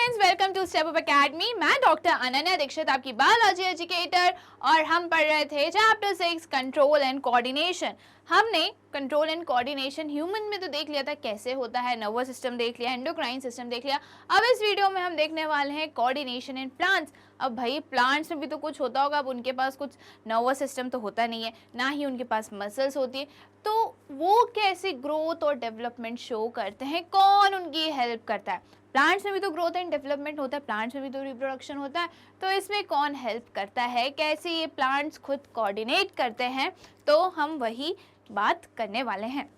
Friends, welcome to step up academy. मैं doctor Ananya Dikshit, आपकी biology educator, और हम पढ़ रहे थे चैप्टर 6 कंट्रोल एंड कोऑर्डिनेशन। हमने कंट्रोल एंड कोऑर्डिनेशन ह्यूमन में तो देख लिया था कैसे होता है, नर्वस सिस्टम देख लिया, एंडोक्राइन सिस्टम देख लिया। अब इस वीडियो में हम देखने वाले हैं कोऑर्डिनेशन इन प्लांट्स। अब भाई प्लांट्स में भी तो कुछ होता होगा, अब उनके पास कुछ नर्वस सिस्टम तो होता नहीं है, ना ही उनके पास मसल्स होती है, तो वो कैसे ग्रोथ और डेवलपमेंट शो करते हैं, कौन उनकी हेल्प करता है। प्लांट्स में भी तो ग्रोथ एंड डेवलपमेंट होता है, प्लांट्स में भी तो रिप्रोडक्शन होता है, तो इसमें कौन हेल्प करता है, कैसे ये प्लांट्स खुद कोऑर्डिनेट करते हैं, तो हम वही बात करने वाले हैं।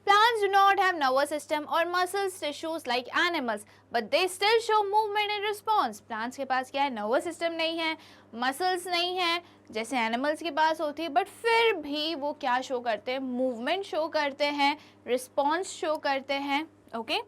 Plants do not have nervous system or muscles tissues like animals, but they still show movement and response. Plants के पास क्या है, nervous system नहीं है, muscles नहीं है जैसे animals के पास होती है, but फिर भी वो क्या शो करते हैं, movement शो करते हैं, response शो करते हैं, ओके,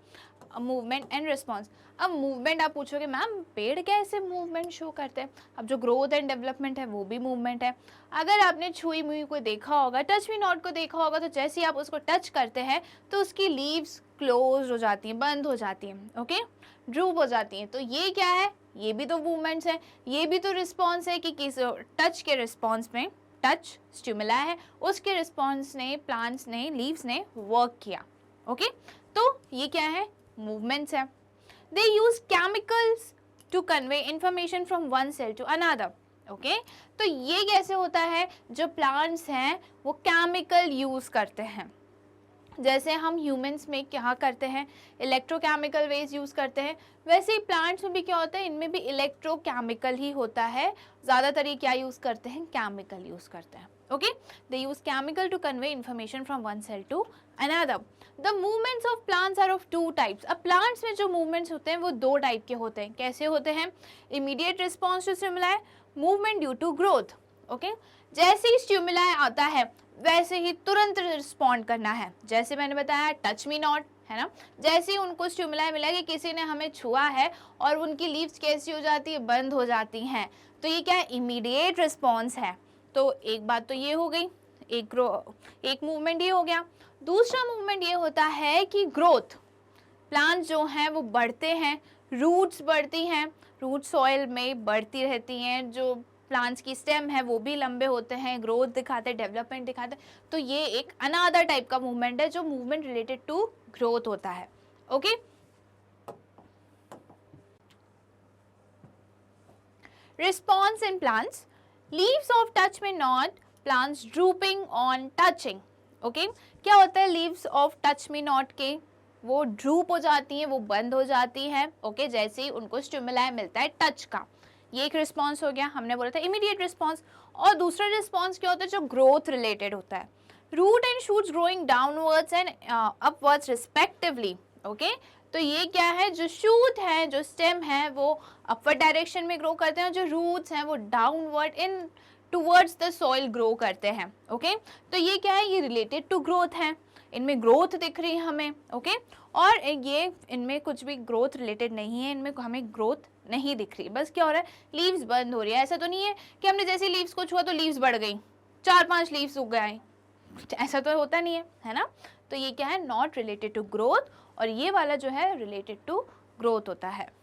मूवमेंट एंड रिस्पॉन्स। अब मूवमेंट आप पूछोगे मैम पेड़ कैसे मूवमेंट शो करते हैं, अब जो ग्रोथ एंड डेवलपमेंट है वो भी मूवमेंट है। अगर आपने छुई मुई को देखा होगा, टच मी नॉट को देखा होगा, तो जैसे ही आप उसको टच करते हैं तो उसकी लीव्स क्लोज हो जाती हैं, बंद हो जाती हैं, ओके, ड्रूप हो जाती हैं। तो ये क्या है, ये भी तो मूवमेंट्स है, ये भी तो रिस्पॉन्स है कि किस टच के रिस्पॉन्स में, टच स्टिमुला है, उसके रिस्पॉन्स ने प्लांट्स ने, लीव्स ने वर्क किया, ओके, तो ये क्या है, movements है। They use chemicals to convey information from one cell to another. Okay, तो ये कैसे होता है, जो प्लांट्स हैं वो केमिकल यूज करते हैं। जैसे हम ह्यूमंस में क्या करते हैं, इलेक्ट्रोकेमिकल वेज यूज़ करते हैं, वैसे ही प्लांट्स में भी क्या होता है, इनमें भी इलेक्ट्रोकेमिकल ही होता है। ज़्यादातर ये क्या यूज़ करते हैं, केमिकल यूज़ करते हैं, okay. They use chemical to convey information from one cell to another. The movements of plants are of two types. अब प्लांट्स में जो मूवमेंट्स होते हैं वो दो टाइप के होते हैं। कैसे होते हैं, immediate response to stimuli, movement due to growth, okay. जैसे ही स्टिमुलाई आता है वैसे ही तुरंत रिस्पॉन्ड करना है। जैसे मैंने बताया टच मी नॉट, है ना, जैसे ही उनको स्टिमुलाई मिला कि किसी ने हमें छुआ है और उनकी लीव्स कैसी हो जाती है, बंद हो जाती हैं, तो ये क्या है, इमीडिएट रिस्पॉन्स है। तो एक बात तो ये हो गई, एक मूवमेंट ये हो गया। दूसरा मूवमेंट ये होता है कि ग्रोथ, प्लांट जो हैं वो बढ़ते हैं, रूट्स बढ़ती हैं, रूट सॉइल में बढ़ती रहती हैं, जो प्लांट्स की स्टेम है वो भी लंबे होते हैं, ग्रोथ दिखाते हैं, डेवलपमेंट दिखाते हैं। तो ये एक अनदर टाइप का मूवमेंट है जो मूवमेंट रिलेटेड टू ग्रोथ होता है, okay. Response in plants, leaves of touch me not, plants drooping on touching, okay. क्या होता है, leaves of touch me not के वो ड्रूप हो जाती हैं, वो बंद हो जाती हैं, ओके, जैसे ही उनको स्टिमुलाई मिलता है टच का। ये एक रिस्पॉन्स हो गया, हमने बोला था इमीडिएट रिस्पॉन्स। और दूसरा रिस्पॉन्स क्या होता है, जो ग्रोथ रिलेटेड होता है, root and shoots growing downwards and upwards respectively, okay. तो ये क्या है, जो शूट है, जो स्टेम है, वो अपवर्ड डायरेक्शन में ग्रो करते हैं, और जो रूट्स हैं वो downward in towards the soil grow करते हैं, ओके। तो ये क्या है, ये रिलेटेड टू ग्रोथ है, इनमें ग्रोथ दिख रही है हमें, ओके। और ये इनमें कुछ भी ग्रोथ रिलेटेड नहीं है, इनमें हमें ग्रोथ नहीं दिख रही, बस क्या हो रहा है, लीव्स बंद हो रही है। ऐसा तो नहीं है कि हमने जैसे लीव्स को छुआ तो लीव्स बढ़ गई, 4-5 लीव्स उग गए, ऐसा तो होता नहीं है ना। तो ये क्या है, नॉट रिलेटेड टू ग्रोथ, और ये वाला जो है रिलेटेड टू ग्रोथ होता है।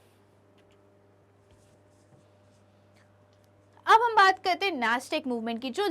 अब हम बात करते हैं नास्टिक मूवमेंट की, जो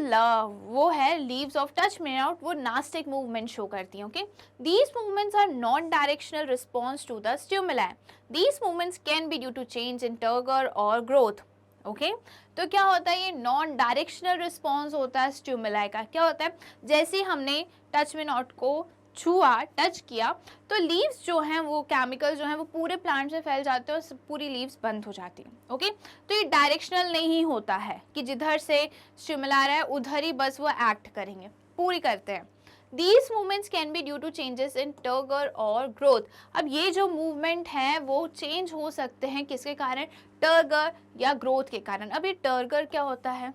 वो है leaves of touch me not, वो नास्टिक मूवमेंट शो करती हैं, okay. These movements are non directional response to the stimuli. These movements can be due to change in turgor और ग्रोथ, ओके। तो क्या होता है, ये नॉन डायरेक्शनल रिस्पॉन्स होता है स्टिमुलाई का। क्या होता है, जैसे ही हमने टच में नॉट को छुआ, टच किया, तो लीव्स जो हैं वो केमिकल जो हैं वो पूरे प्लांट में फैल जाते हैं और पूरी लीव्स बंद हो जाती हैं, ओके। तो ये डायरेक्शनल नहीं होता है कि जिधर से स्टिमुला रहा है उधर ही बस वो एक्ट करेंगे, पूरी करते हैं। These movements can be due to changes in turgor और growth। अब ये जो मूवमेंट हैं वो चेंज हो सकते हैं किसके कारण, टर्गर या ग्रोथ के कारण। अब ये टर्गर क्या होता है,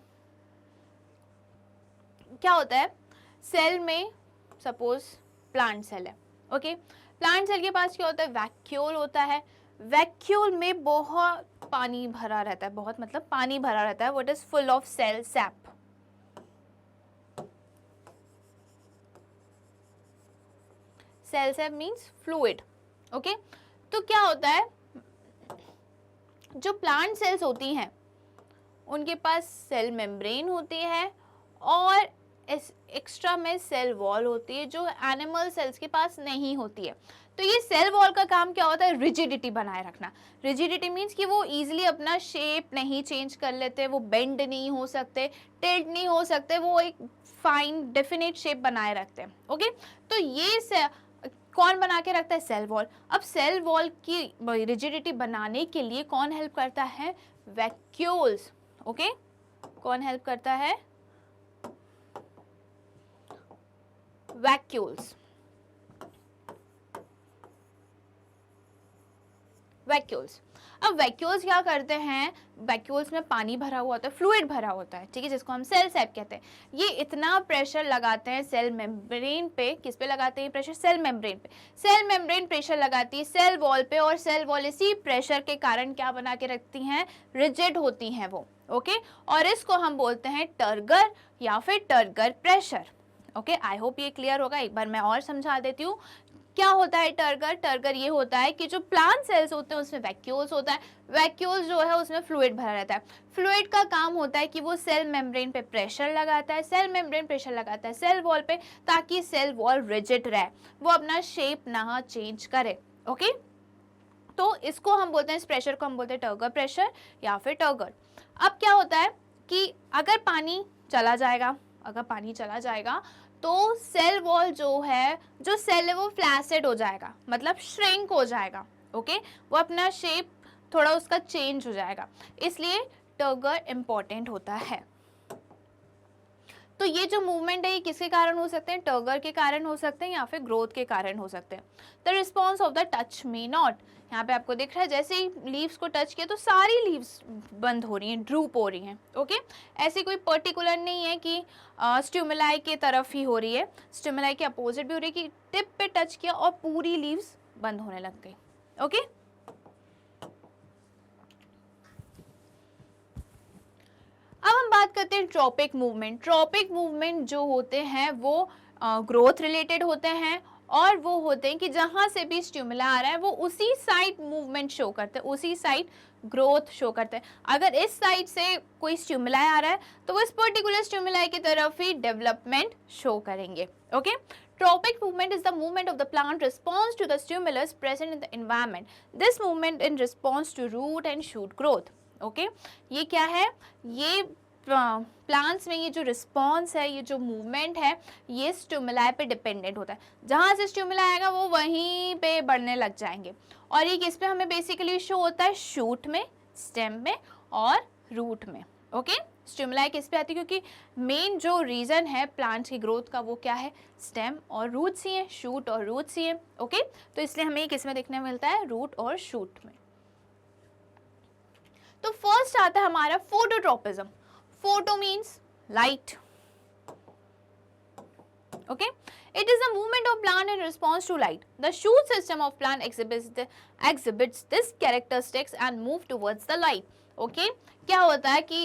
क्या होता है, सेल में सपोज प्लांट सेल है, ओके। प्लांट सेल के पास क्या होता है, वैक्यूल होता है। वैक्यूल में बहुत पानी भरा रहता है, बहुत मतलब पानी भरा रहता है, what is full of cell sap. Cell sap means fluid, okay. तो क्या होता है, जो प्लांट सेल्स होती हैं उनके पास सेल मेम्ब्रेन होती है और एक्स्ट्रा में सेल वॉल होती है जो एनिमल सेल्स के पास नहीं होती है। तो ये सेल वॉल का काम क्या होता है? रिजिडिटी बनाए रखना। रिजिडिटी मीन्स कि वो इजीली अपना शेप नहीं चेंज कर लेते, वो बेंड नहीं हो सकते, टिल्ट नहीं हो सकते, वो एक फाइन डेफिनेट शेप बनाए रखते हैं। ओके, तो ये कौन बना के रखता है? Cell wall. अब सेल वॉल की रिजिडिटी बनाने के लिए कौन हेल्प करता है? वैक्यूल्स। ओके, कौन हेल्प करता है? वैक्यूल्स। वैक्यूल्स। अब वैक्यूल्स क्या करते हैं? वैक्यूल्स में पानी भरा हुआ होता है, फ्लूइड भरा होता है, ठीक है, जिसको हम सेल सैप कहते हैं। ये इतना प्रेशर लगाते हैं सेल मेम्ब्रेन पे। किस पे लगाते हैं प्रेशर? सेल मेम्ब्रेन पे। सेल मेम्ब्रेन प्रेशर लगाती है सेल वॉल पे, और सेल वॉल इसी प्रेशर के कारण क्या बना के रखती हैं? रिजिड होती हैं वो। ओके, और इसको हम बोलते हैं टर्गर या फिर turgor pressure. Okay, I hope ये क्लियर होगा। एक बार मैं और समझा देती हूँ क्या होता है टर्गर। टर्गर ये होता है कि जो प्लांट सेल्स होते हैं उसमें वैक्यूल्स होता है, वैक्यूल्स जो है उसमें फ्लूइड भरा रहता है। फ्लूइड का काम होता है कि वो सेल मेम्ब्रेन पे प्रेशर लगाता है, सेल मेम्ब्रेन प्रेशर लगाता है सेल वॉल पे, ताकि सेल वॉल रिजिड रहे, वो अपना शेप ना चेंज करे। ओके, तो इसको हम बोलते हैं, इस प्रेशर को हम बोलते हैं टर्गर प्रेशर या फिर टर्गर। अब क्या होता है कि अगर पानी चला जाएगा तो सेल वॉल जो है, जो सेल है वो फ्लैसिड हो जाएगा, मतलब श्रिंक हो जाएगा। ओके, वो अपना शेप थोड़ा उसका चेंज हो जाएगा, इसलिए टर्गर इंपॉर्टेंट होता है। तो ये जो मूवमेंट है ये किसके कारण हो सकते हैं? टर्गर के कारण हो सकते हैं या फिर ग्रोथ के कारण हो सकते हैं। The response of the touch may not. यहाँ पे आपको दिख रहा है जैसे ही लीव्स को टच किया तो सारी लीव्स बंद हो रही हैं, ड्रूप हो रही हैं। ओके, ऐसी कोई पर्टिकुलर नहीं है कि स्टिमुलाई के तरफ ही हो रही है, स्टिमुलाई के अपोजिट भी हो रही है कि टिप पे टच किया और पूरी लीव्स बंद होने लग गई। ओके, अब हम बात करते हैं ट्रॉपिक मूवमेंट। ट्रॉपिक मूवमेंट जो होते हैं वो ग्रोथ रिलेटेड होते हैं, और वो होते हैं कि जहाँ से भी स्टिमुला आ रहा है वो उसी साइड मूवमेंट शो करते हैं, उसी साइड ग्रोथ शो करते हैं। अगर इस साइड से कोई स्टिमुला आ रहा है तो वो इस पर्टिकुलर स्टिमुला की तरफ ही डेवलपमेंट शो करेंगे। Okay, Tropic movement is the movement of the plant response to the stimulus present in the environment. This movement in response to root and shoot growth. Okay? ये क्या है? ये प्लांट्स में ये जो रिस्पॉन्स है, ये जो मूवमेंट है, ये स्टिमुलाई पे डिपेंडेंट होता है। जहाँ से स्टिमुलाई आएगा वो वहीं पे बढ़ने लग जाएंगे, और ये किस पे हमें बेसिकली शो होता है? शूट में, स्टेम में और रूट में। ओके, स्टिमुलाई किस पे आती है? क्योंकि मेन जो रीज़न है प्लांट्स की ग्रोथ का वो क्या है? स्टेम और रूट्स ही हैं, शूट और रूट्स ही हैं। ओके, तो इसलिए हमें किस में देखने मिलता है? रूट और शूट में। तो फर्स्ट आता है हमारा phototropism. Photo means light. Okay, it is a movement of plant in response to light. The shoot system of plant exhibits this characteristics and move towards the light. Okay, क्या होता है कि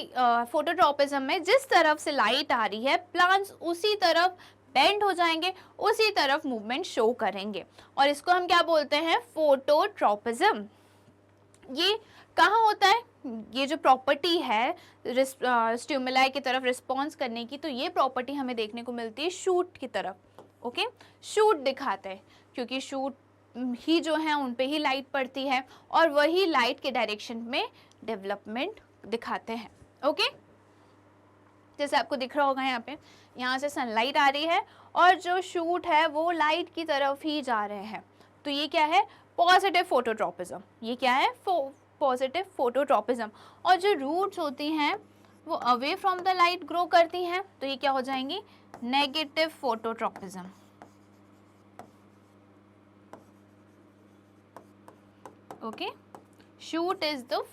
phototropism में जिस तरफ से लाइट आ रही है प्लांट्स उसी तरफ बेंड हो जाएंगे, उसी तरफ मूवमेंट शो करेंगे, और इसको हम क्या बोलते हैं? फोटोट्रोपिज्म। ये कहाँ होता है? ये जो प्रॉपर्टी है स्टिमुलाई की तरफ रिस्पॉन्स करने की, तो ये प्रॉपर्टी हमें देखने को मिलती है शूट की तरफ। ओके, शूट दिखाते हैं क्योंकि शूट ही जो है उन पे ही लाइट पड़ती है, और वही लाइट के डायरेक्शन में डेवलपमेंट दिखाते हैं। ओके, जैसे आपको दिख रहा होगा यहाँ से सनलाइट आ रही है और जो शूट है वो लाइट की तरफ ही जा रहे हैं, तो ये क्या है? Positive phototropism. ये क्या है? Positive phototropism. और जो रूट्स होती हैं वो away from the light grow करती हैं, तो ये क्या हो जाएंगी? Negative phototropism. Okay, shoot is the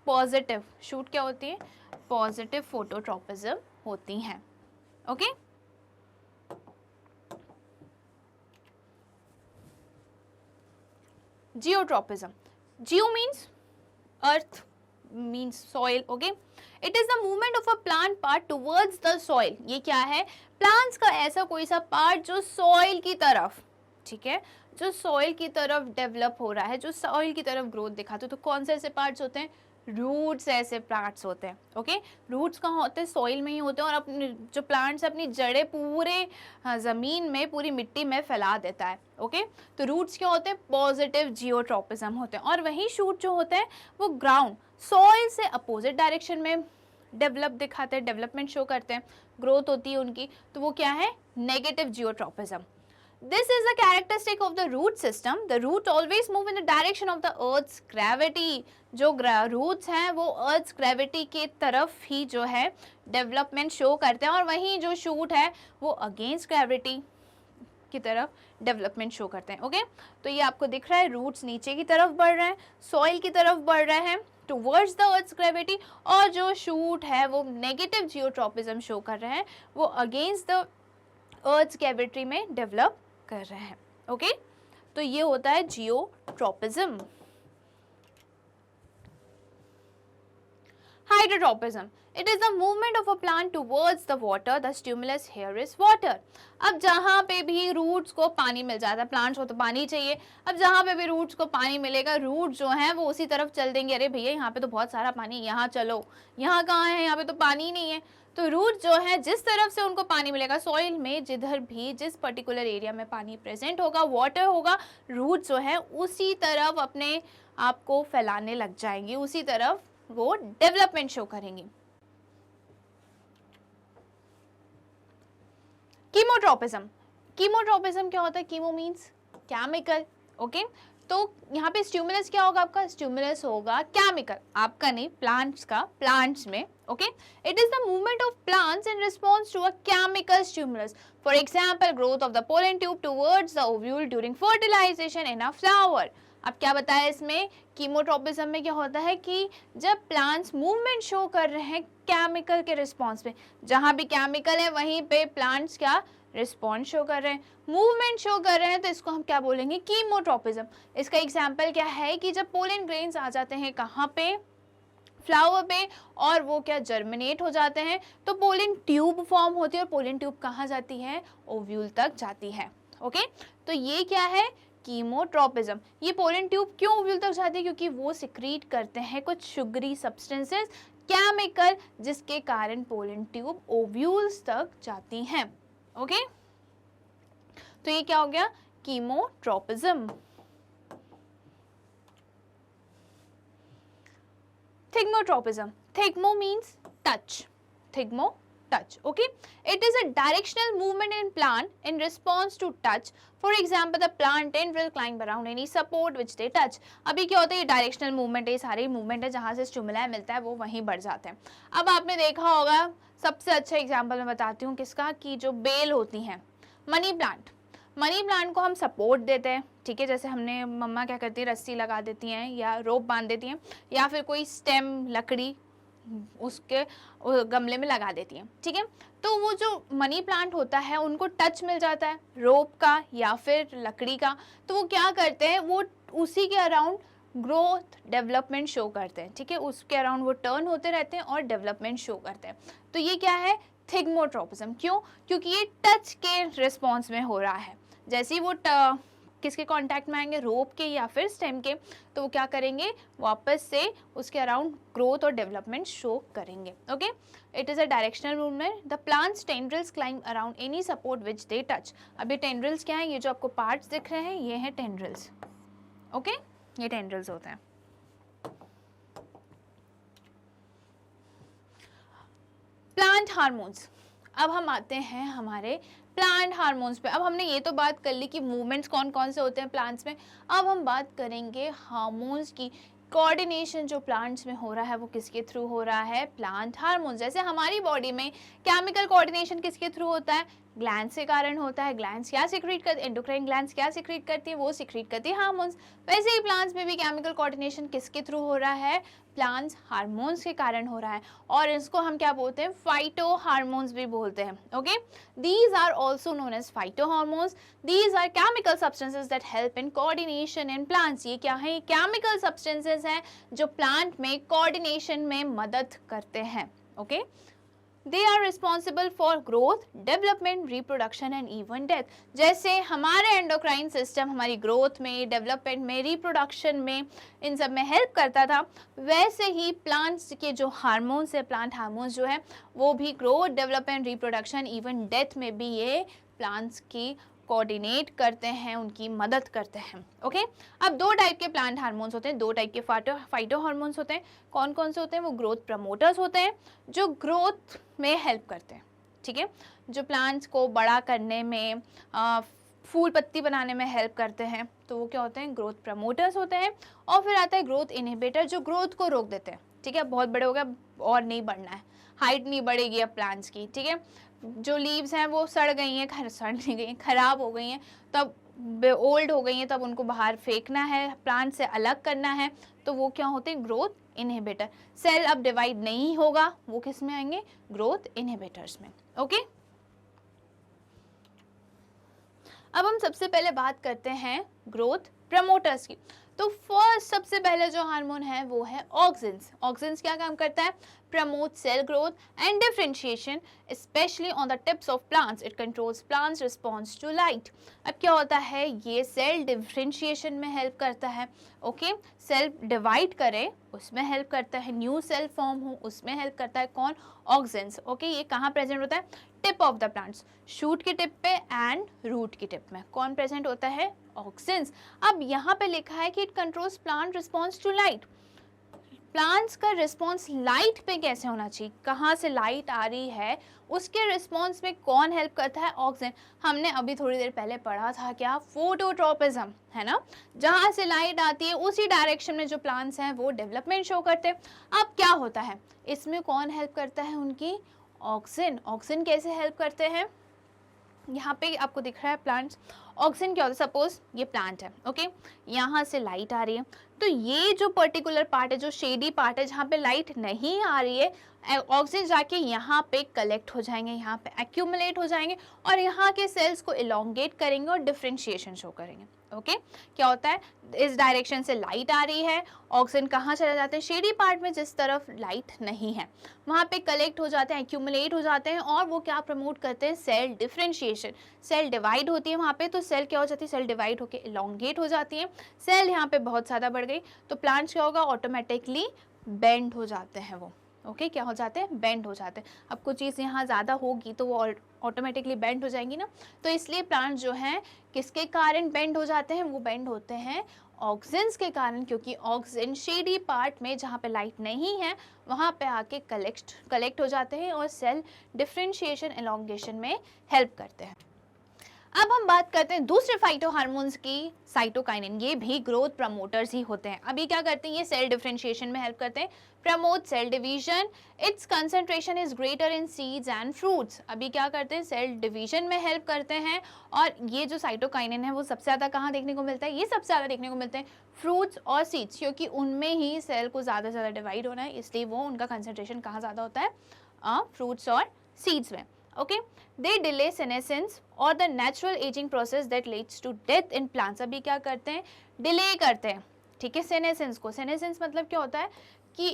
positive. Shoot क्या होती है? पॉजिटिव फोटोट्रोपिज्म होती हैं। Okay, geotropism. Jio means earth, means soil. Okay, it is the movement of a plant part towards the soil. ये क्या है? प्लांट्स का ऐसा कोई सा पार्ट जो सॉइल की तरफ, ठीक है, जो सॉइल की तरफ डेवलप हो रहा है, जो सॉइल की तरफ ग्रोथ दिखाते हैं। तो कौन से ऐसे पार्ट्स होते हैं? रूट्स ऐसे प्लांट्स होते हैं। ओके, रूट्स कहाँ होते हैं? सॉइल में ही होते हैं, और अपने जो प्लांट्स अपनी जड़ें पूरे ज़मीन में, पूरी मिट्टी में फैला देता है। ओके, तो रूट्स क्या होते हैं? पॉजिटिव जियोट्रोपिज्म होते हैं। और वही शूट जो होते हैं वो ग्राउंड सॉइल से अपोजिट डायरेक्शन में डेवलप दिखाते हैं, डेवलपमेंट शो करते हैं, ग्रोथ होती है उनकी, तो वो क्या है? Negative geotropism. This is a characteristic of the root system. The root always move in the direction of the Earth's gravity. जो roots हैं वो Earth's gravity के तरफ ही जो है डेवलपमेंट शो करते हैं, और वहीं जो शूट है वो against gravity की तरफ डेवलपमेंट शो करते हैं। ओके, तो ये आपको दिख रहा है, रूट्स नीचे की तरफ बढ़ रहे हैं, सॉइल की तरफ बढ़ रहे हैं टुवर्ड्स द अर्थ्स ग्रेविटी, और जो शूट है वो नेगेटिव जियोट्रोपिज्म शो कर रहे हैं, वो अगेंस्ट द अर्थ्स ग्रेविटी में डेवलप कर रहे हैं। ओके, तो ये होता है geotropism. Hydrotropism, it is the movement of a plant towards the water, the stimulus here is water. अब जहाँ पे भी रूट्स को पानी मिल जाता है, प्लांट्स को तो पानी चाहिए, अब जहाँ पे भी रूट्स को पानी मिलेगा, रूट जो है वो उसी तरफ चल देंगे, अरे भैया यहाँ पे तो बहुत सारा पानी, यहाँ चलो, यहाँ कहाँ है, यहाँ पे तो पानी नहीं है। तो रूट जो है जिस तरफ से उनको पानी मिलेगा, सॉइल में जिधर भी जिस पर्टिकुलर एरिया में पानी प्रेजेंट होगा, वाटर होगा, रूट जो है उसी तरफ अपने आप को फैलाने लग जाएंगे, उसी तरफ वो डेवलपमेंट शो करेंगी। कीमोट्रोपिज्म, कीमोट्रोपिज्म क्या होता है? Chemo means chemical. ओके, तो यहाँ पे स्टिमुलस क्या होगा आपका? स्टिमुलस होगा केमिकल, आपका नहीं, प्लांट्स का, प्लांट्स में। Okay, it is the movement of plants in response to a chemical stimulus, for example growth of the pollen tube towards the ovule during fertilisation in a flower. अब क्या बताया इसमें? Chemotropism में क्या होता है कि जब प्लांट्स मूवमेंट शो कर रहे हैं केमिकल के रिस्पॉन्स में, जहां भी केमिकल है वहीं पे प्लांट्स क्या रिस्पॉन्स शो कर रहे हैं, मूवमेंट शो कर रहे हैं, तो इसको हम क्या बोलेंगे? कीमोट्रोपिज्म। इसका एग्जाम्पल क्या है कि जब पोलन ग्रेन्स आ जाते हैं कहाँ पे? फ्लावर पे, और वो क्या जर्मिनेट हो जाते हैं, तो पोलन ट्यूब फॉर्म होती है, और पोलन ट्यूब कहाँ जाती है? ओव्यूल तक जाती है। ओके, तो ये क्या है? कीमोट्रोपिज्म। ये पोलन ट्यूब क्यों ओव्यूल तक जाती है? क्योंकि वो सिक्रीट करते हैं कुछ शुगरी सब्सटेंसेस, केमिकल, जिसके कारण पोलन ट्यूब ओव्यूल्स तक जाती हैं। ओके, तो ये क्या हो गया? Chemotropism. Thigmotropism, thigmo means touch, thigmo touch. Okay, it is a directional movement in plant in response to touch. For example, the plant end will climb around any support which they touch. अभी क्या होता है? ये directional movement है, सारे movement है, जहाँ से स्टिमुलाई मिलता है वो वहीं बढ़ जाते हैं। अब आपने देखा होगा, सबसे अच्छा एग्जाम्पल मैं बताती हूँ किसका, कि जो बेल होती हैं, मनी प्लांट, मनी प्लांट को हम सपोर्ट देते हैं, ठीक है, जैसे हमने मम्मा क्या करती है, रस्सी लगा देती हैं या रोप बांध देती हैं, या फिर कोई स्टेम लकड़ी उसके गमले में लगा देती हैं, ठीक है। तो वो जो मनी प्लांट होता है उनको टच मिल जाता है रोप का या फिर लकड़ी का, तो वो क्या करते हैं, वो उसी के अराउंड ग्रोथ डेवलपमेंट शो करते हैं, ठीक है, उसके अराउंड वो टर्न होते रहते हैं और डेवलपमेंट शो करते हैं। तो ये क्या है? थिग्मोट्रोपिज्म। क्यों? क्योंकि ये टच के रिस्पॉन्स में हो रहा है। जैसे ही वो किसके कांटेक्ट में आएंगे, रोप के या फिर स्टेम के, तो वो क्या करेंगे, वापस से उसके अराउंड ग्रोथ और डेवलपमेंट शो करेंगे। Okay, it is a directional movement. The plants tendrils climb around any support which they touch. अब ये टेंड्रिल्स क्या है? ये जो आपको पार्ट्स दिख रहे हैं ये हैं टेंड्रिल्स। ओके, ये टेंड्रिल्स होते हैं। Plant hormones. अब हम आते हैं हमारे प्लांट हार्मोन्स पे। अब हमने ये तो बात कर ली कि मूवमेंट्स कौन कौन से होते हैं प्लांट्स में। अब हम बात करेंगे हार्मोन्स की। कोऑर्डिनेशन जो प्लांट्स में हो रहा है वो किसके थ्रू हो रहा है? Plant hormones. जैसे हमारी बॉडी में केमिकल कोऑर्डिनेशन किसके थ्रू होता है? ग्लैंड्स के कारण होता है। ग्लैंड्स क्या सिक्रीट करती है? एंडोक्राइन ग्लैंड्स क्या सिक्रीट करती है? वो सिक्रीट करती है हार्मोन्स। वैसे ही प्लांट्स में भी केमिकल कोऑर्डिनेशन किसके थ्रू हो रहा है? प्लांट्स हार्मोन्स के कारण हो रहा है, और इसको हम क्या बोलते हैं? फाइटो हार्मोन्स भी बोलते हैं। Okay, these are also known as phyto hormones. These are chemical substances that help in coordination in plants. ये क्या है? केमिकल सब्सटेंसेज हैं जो प्लांट में कोऑर्डिनेशन में मदद करते हैं। Okay, they are responsible for growth, development, reproduction and even death. जैसे हमारे एंडोक्राइन सिस्टम हमारी ग्रोथ में, डेवलपमेंट में, रिप्रोडक्शन में, इन सब में हेल्प करता था, वैसे ही प्लांट्स के जो हार्मोन्स है, प्लांट हार्मोन्स जो है, वो भी growth, development, reproduction, even death में भी ये प्लांट्स की कोऑर्डिनेट करते हैं, उनकी मदद करते हैं। ओके, अब दो टाइप के प्लांट हार्मोन्स होते हैं, दो टाइप के फाइटो हार्मोन्स होते हैं। कौन कौन से होते हैं? वो ग्रोथ प्रमोटर्स होते हैं जो ग्रोथ में हेल्प करते हैं, ठीक है, जो प्लांट्स को बड़ा करने में, फूल पत्ती बनाने में हेल्प करते हैं, तो वो क्या होते हैं? ग्रोथ प्रमोटर्स होते हैं। और फिर आता है ग्रोथ इनहिबिटर, जो ग्रोथ को रोक देते हैं, ठीक है, बहुत बड़े हो गए और नहीं बढ़ना है, हाइट नहीं बढ़ेगी अब प्लांट्स की, ठीक है, जो लीव्स हैं वो सड़ गई हैं, सड़ नहीं गई, खराब हो गई हैं, तब ओल्ड हो गई हैं, तब उनको बाहर फेंकना है, प्लांट से अलग करना है, तो वो क्या होते हैं? Growth inhibitor. सेल अब डिवाइड नहीं होगा, वो किस में आएंगे? ग्रोथ इनहिबिटर्स में। ओके, अब हम सबसे पहले बात करते हैं ग्रोथ प्रमोटर्स की। तो फर्स्ट सबसे पहले जो हार्मोन है वो है ऑक्सिन्स। ऑक्सिन्स क्या काम करता है? Promote cell growth and differentiation specially on the tips of plants. It controls plants response to light. अब क्या होता है? ये सेल डिफरेंशिएशन में हेल्प करता है। ओके, सेल डिवाइड करे उसमें हेल्प करता है, न्यू सेल फॉर्म हो उसमें हेल्प करता है। कौन? ऑक्सिन्स। ओके, ये कहाँ प्रेजेंट होता है? Tip of the plants, shoot की टिप पे एंड रूट की टिप में। कौन प्रेजेंट होता है? ऑक्सिन्स। अब यहाँ पे लिखा है कि it controls plant response to light. Plants का रिस्पॉन्स लाइट पे कैसे होना चाहिए, कहाँ से लाइट आ रही है, उसके रिस्पॉन्स में कौन हेल्प करता है? ऑक्सीजन। हमने अभी थोड़ी देर पहले पढ़ा था क्या? फोटोट्रोपिज्म, है ना, जहाँ से लाइट आती है उसी डायरेक्शन में जो प्लांट्स हैं वो डेवलपमेंट शो करते हैं। अब क्या होता है इसमें? कौन हेल्प करता है उनकी? ऑक्सीजन। ऑक्सीजन कैसे हेल्प करते हैं? यहाँ पे आपको दिख रहा है प्लांट्स। ऑक्सीजन क्या होता है? सपोज ये प्लांट है, ओके, यहाँ से लाइट आ रही है, तो ये जो पर्टिकुलर पार्ट है, जो शेडी पार्ट है, जहाँ पे लाइट नहीं आ रही है, ऑक्सीजन जाके यहाँ पे कलेक्ट हो जाएंगे, यहाँ पे एक्यूमुलेट हो जाएंगे और यहाँ के सेल्स को इलोंगेट करेंगे और डिफरेंशिएशन शो करेंगे। ओके, क्या होता है? इस डायरेक्शन से लाइट आ रही है, ऑक्सीजन कहाँ चले जाते हैं? शेडी पार्ट में, जिस तरफ लाइट नहीं है, वहाँ पे कलेक्ट हो जाते हैं, एक्यूमुलेट हो जाते हैं और वो क्या प्रमोट करते हैं? Cell differentiation. सेल डिवाइड होती है वहाँ पे, तो सेल क्या हो जाती है? सेल डिवाइड होकर इलोंगेट हो जाती है। सेल यहाँ पे बहुत ज़्यादा बढ़ गई तो प्लांट्स क्या होगा? ऑटोमेटिकली बेंड हो जाते हैं वो। ओके, क्या हो जाते हैं? बेंड हो जाते हैं। अब कुछ चीज़ यहाँ ज़्यादा होगी तो वो ऑटोमेटिकली बेंड हो जाएंगी ना, तो इसलिए प्लांट्स जो हैं किसके कारण बेंड हो जाते हैं? वो बेंड होते हैं ऑक्सीजन्स के कारण, क्योंकि ऑक्सीजन शेडी पार्ट में जहाँ पे लाइट नहीं है वहाँ पे आके कलेक्ट हो जाते हैं और सेल डिफरेंशिएशन एलोंगेशन में हेल्प करते हैं। अब हम बात करते हैं दूसरे फाइटो हार्मोन्स की, साइटोकाइनिन। ये भी ग्रोथ प्रमोटर्स ही होते हैं। अभी क्या करते हैं? ये सेल डिफरेंशिएशन में हेल्प करते हैं, promote cell division, its concentration is greater in seeds and fruits. अभी क्या करते हैं? सेल डिवीजन में हेल्प करते हैं। और ये जो साइटोकाइनिन है वो सबसे ज़्यादा कहाँ देखने को मिलता है? ये सबसे ज़्यादा देखने को मिलते हैं फ्रूट्स और सीड्स, क्योंकि उनमें ही सेल को ज़्यादा से ज़्यादा डिवाइड होना है, इसलिए वो उनका कंसंट्रेशन कहाँ ज़्यादा होता है? फ्रूट्स और सीड्स में। ओके, दे डिले सेनेसेंस और the natural ageing process that leads to death in plants. अभी क्या करते हैं? डिले करते हैं, ठीक है, सेनेसेंस को। सेनेसेंस मतलब क्या होता है कि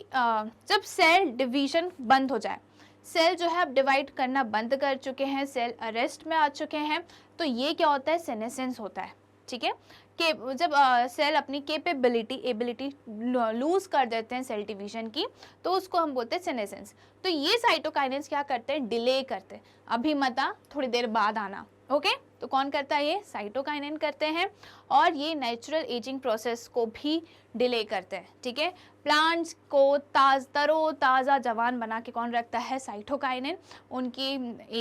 जब सेल डिवीजन बंद हो जाए, सेल जो है अब डिवाइड करना बंद कर चुके हैं, सेल अरेस्ट में आ चुके हैं, तो ये क्या होता है? सेनेसेंस होता है, ठीक है, कि जब सेल अपनी एबिलिटी लूज कर देते हैं सेल डिवीजन की, तो उसको हम बोलते हैं सेनेसेंस। तो ये साइटोकाइनेंस क्या करते हैं? डिले करते हैं, अभी मत आ, थोड़ी देर बाद आना। ओके, तो कौन करता है? ये साइटोकाइनेन करते हैं और ये नेचुरल एजिंग प्रोसेस को भी डिले करते हैं, ठीक है। प्लांट्स को तरोताज़ा जवान बना के कौन रखता है? साइटोकाइनेन। उनकी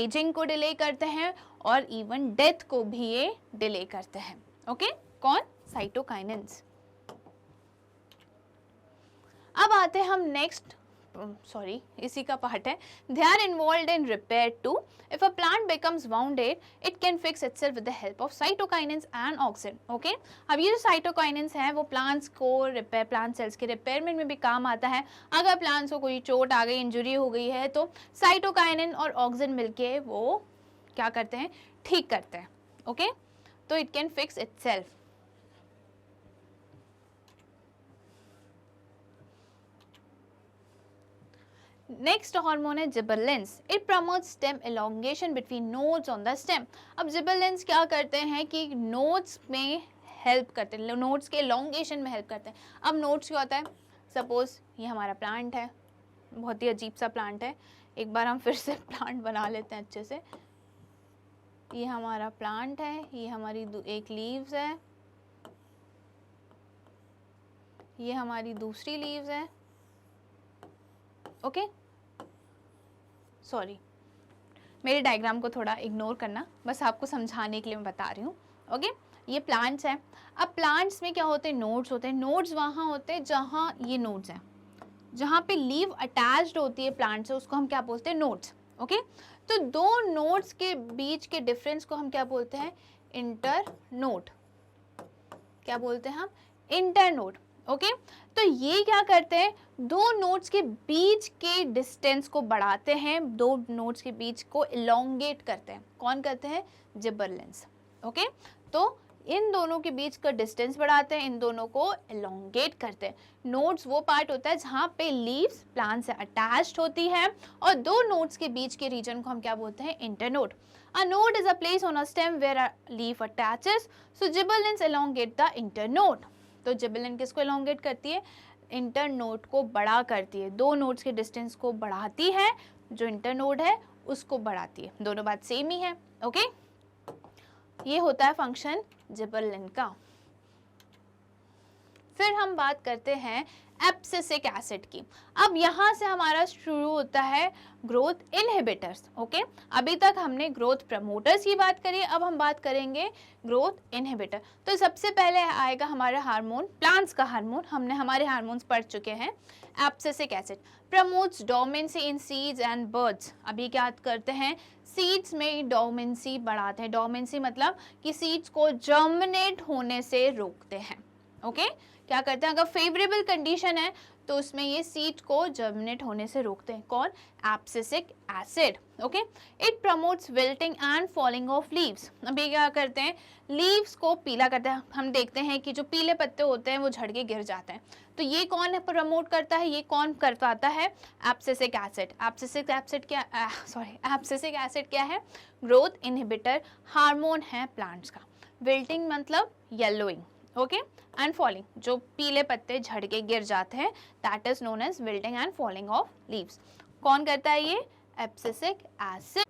एजिंग को डिले करते हैं और इवन डेथ को भी ये डिले करते हैं। ओके, कौन? साइटोकाइनेंस। अब आते हैं हम नेक्स्ट, इसी का पार्ट है। They are involve in repair too. If a plant becomes wounded it can fix itself with the help of cytokinins and oxygen. Okay, अब ये जो साइटोकाइनेंस है वो प्लांट्स को रिपेयर, प्लांट सेल्स के रिपेयरमेंट में भी काम आता है। अगर प्लांट्स को कोई चोट आ गई, इंजरी हो गई है, तो साइटोकाइनेन और ऑक्सीजन मिलके वो क्या करते हैं? ठीक करते हैं। ओके, तो it can fix itself. Next hormone है gibberellins. It promotes stem elongation between nodes on the stem. अब जिबरेलिन्स क्या करते हैं कि नोड्स में हेल्प करते हैं, नोड्स के एलोंगेशन में हेल्प करते हैं। अब नोड्स क्या होता है, सपोज ये हमारा प्लांट है, बहुत ही अजीब सा प्लांट है, एक बार हम फिर से प्लांट बना लेते हैं अच्छे से। ये हमारा प्लांट है, ये हमारी एक लीव्स है, ये हमारी दूसरी लीव्स है। ओके, सॉरी, मेरे डायग्राम को थोड़ा इग्नोर करना, बस आपको समझाने के लिए मैं बता रही हूँ। ओके, ये प्लांट्स हैं। अब प्लांट्स में क्या होते हैं, नोड्स होते हैं। नोड्स वहाँ होते हैं जहाँ ये नोड्स हैं, जहाँ पे लीव अटैच्ड होती है प्लांट से, उसको हम क्या बोलते हैं, नोड्स। ओके, तो दो नोड्स के बीच के डिफरेंस को हम क्या बोलते हैं, इंटरनोड। क्या बोलते हैं हम, इंटरनोड। ओके, तो ये क्या करते हैं, दो नोड्स के बीच के डिस्टेंस को बढ़ाते हैं, दो नोड्स के बीच को इलोंगेट करते हैं। कौन करते हैं, जिबरेलिन्स। ओके, तो इन दोनों के बीच का डिस्टेंस बढ़ाते हैं, इन दोनों को एलोंगेट करते हैं। नोड्स वो पार्ट होता है जहाँ पे लीव्स प्लांट से अटैच्ड होती है, और दो नोड्स के बीच के रीजन को हम क्या बोलते हैं, internode. A node is a place on a stem where a leaf attaches, so gibberellins elongate the internode. तो जिबरेलिन किसको एलोंगेट करती है, इंटरनोड को बड़ा करती है, दो नोड्स के डिस्टेंस को बढ़ाती है, जो इंटरनोड है उसको बढ़ाती है। दोनों बात सेम ही है। ओके, ये होता है फंक्शन जिबरेलिन का। फिर हम बात करते हैं एब्सिसिक एसिड की। अब यहाँ से हमारा शुरू होता है ग्रोथ इनहिबिटर्स। ओके, अभी तक हमने ग्रोथ प्रमोटर्स की बात करी, अब हम बात करेंगे ग्रोथ इनहिबिटर। तो सबसे पहले आएगा हमारा हार्मोन, प्लांट्स का हार्मोन, हमने हमारे हार्मोन्स पढ़ चुके हैं। Abscisic acid promotes dormancy in seeds and birds. अभी क्या करते हैं, सीड्स में डोर्मेंसी बढ़ाते हैं। डोर्मेंसी मतलब कि सीड्स को जर्मिनेट होने से रोकते हैं। ओके, क्या करते हैं, अगर फेवरेबल कंडीशन है तो उसमें ये सीड को जर्मिनेट होने से रोकते हैं। कौन, abscisic acid. Okay, it promotes wilting and falling of leaves. अभी क्या करते हैं, लीव्स को पीला करते हैं। हम देखते हैं कि जो पीले पत्ते होते हैं वो झड़ के गिर जाते हैं, तो ये कौन प्रमोट करता है, ये कौन करवाता है, एब्सिसिक एसिड। एब्सिसिक एसिड क्या, एब्सिसिक एसिड क्या है, ग्रोथ इनहिबिटर हार्मोन है प्लांट्स का। विल्टिंग मतलब येलोइंग, ओके, एंड फॉलिंग, जो पीले पत्ते झड़ के गिर जाते हैं, that is known as wilting and falling of leaves. कौन करता है ये, abscisic acid.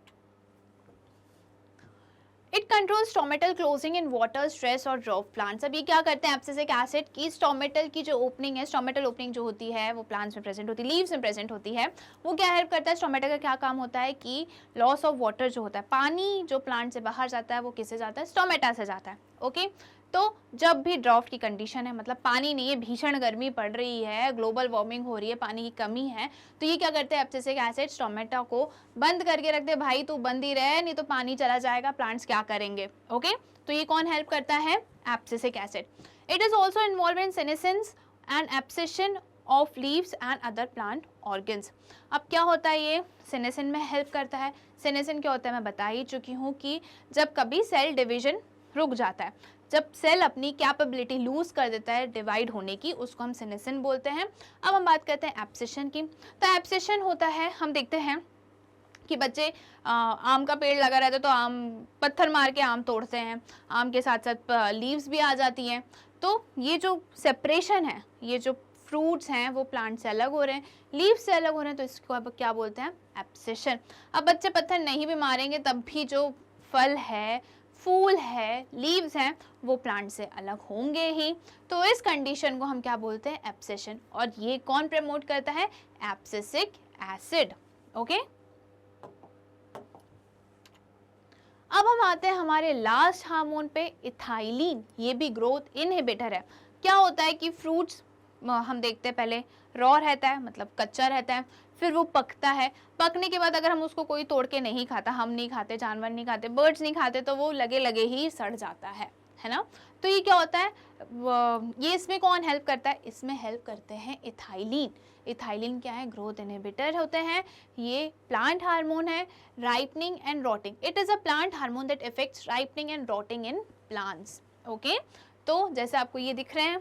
It control stomatal closing in water, stress और ड्रॉप प्लांट्स। अब ये क्या करते हैं, एब्सिसिक एसिड की स्टोमेटल की जो ओपनिंग है, स्टोमेटल ओपनिंग जो होती है वो प्लांट्स में प्रेजेंट होती है, लीव्स में प्रेजेंट होती है, वो क्या हेल्प करता है, स्टोमेटल का क्या काम होता है कि लॉस ऑफ वाटर जो होता है, पानी जो प्लांट से बाहर जाता है वो किससे जाता है, स्टोमेटा से जाता है। ओके, तो जब भी ड्राफ्ट की कंडीशन है, मतलब पानी नहीं है, भीषण गर्मी पड़ रही है, ग्लोबल वार्मिंग हो रही है, पानी की कमी है, तो ये क्या करते हैं, एब्सिसिक एसिड स्टोमेटा को बंद करके रखते हैं, भाई तू बंद ही रहे, नहीं तो पानी चला जाएगा, प्लांट्स क्या करेंगे। ओके, तो ये कौन हेल्प करता है, abscisic acid. It is also involve in senescence and abscission of leaves and other plant organs. अब क्या होता है, ये सेनेसन में हेल्प करता है। सेनेसन क्या होता है मैं बता ही चुकी हूँ कि जब कभी सेल डिवीजन रुक जाता है, जब सेल अपनी कैपेबिलिटी लूज कर देता है डिवाइड होने की, उसको हम सेनेसन बोलते हैं। अब हम बात करते हैं एब्सिशन की। तो एब्सिशन होता है, हम देखते हैं कि बच्चे आम का पेड़ लगा रहता है तो आम पत्थर मार के आम तोड़ते हैं, आम के साथ साथ लीव्स भी आ जाती हैं। तो ये जो सेपरेशन है, ये जो फ्रूट्स हैं वो प्लांट से अलग हो रहे हैं, लीव्स से अलग हो रहे हैं, तो इसको अब क्या बोलते हैं, एब्सिशन। अब बच्चे पत्थर नहीं भी मारेंगे तब भी जो फल है, फूल है, लीव्स हैं, वो प्लांट से अलग होंगे ही। तो इस कंडीशन को हम क्या बोलते हैं, एब्सिशन। और ये कौन प्रमोट करता है, एब्सिसिक एसिड। ओके, अब हम आते हैं हमारे लास्ट हार्मोन पे, इथाइलिन। ये भी ग्रोथ इनहिबिटर है। क्या होता है कि फ्रूट्स हम देखते हैं पहले रॉ रहता है, मतलब कच्चा रहता है, फिर वो पकता है, पकने के बाद अगर हम उसको कोई तोड़ के नहीं खाता, हम नहीं खाते, जानवर नहीं खाते, बर्ड्स नहीं खाते, तो वो लगे लगे ही सड़ जाता है ना। तो ये क्या होता है, ये इसमें कौन हेल्प करता है, इसमें हेल्प करते हैं इथाइलिन। इथाइलिन क्या है, ग्रोथ इनहिबिटर होते हैं। ये प्लांट हार्मोन है, ripening and rotting. It is a plant hormone that effects ripening and rotting in plants. Okay, तो जैसे आपको ये दिख रहे हैं,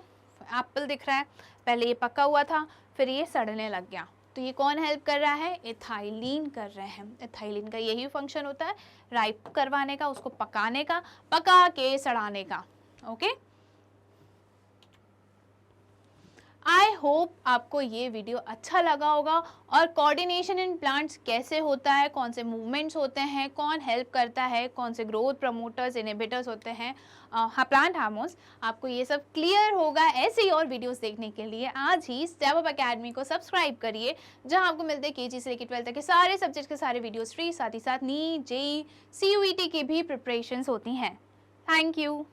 एप्पल दिख रहा है, पहले ये पका हुआ था, फिर ये सड़ने लग गया, तो ये कौन हेल्प कर रहा है? एथाइलिन कर रहे हैं। एथाइलिन का यही फंक्शन होता है, राइप करवाने का, उसको पकाने का, पका के सड़ाने का। ओके, आई होप आपको ये वीडियो अच्छा लगा होगा और कोऑर्डिनेशन इन प्लांट्स कैसे होता है, कौन से मूवमेंट्स होते हैं, कौन हेल्प करता है, कौन से ग्रोथ प्रमोटर्स इनहिबिटर्स होते हैं, प्लांट हार्मोन्स, आपको ये सब क्लियर होगा। ऐसे ही और वीडियोस देखने के लिए आज ही स्टेप अप एकेडमी को सब्सक्राइब करिए, जहां आपको मिलते हैं केजी से लेकर 12 तक के सारे सब्जेक्ट के सारे वीडियोस फ्री, साथ ही साथ नीट, जेईई, सीयूईटी की भी प्रिपरेशंस होती हैं। Thank you.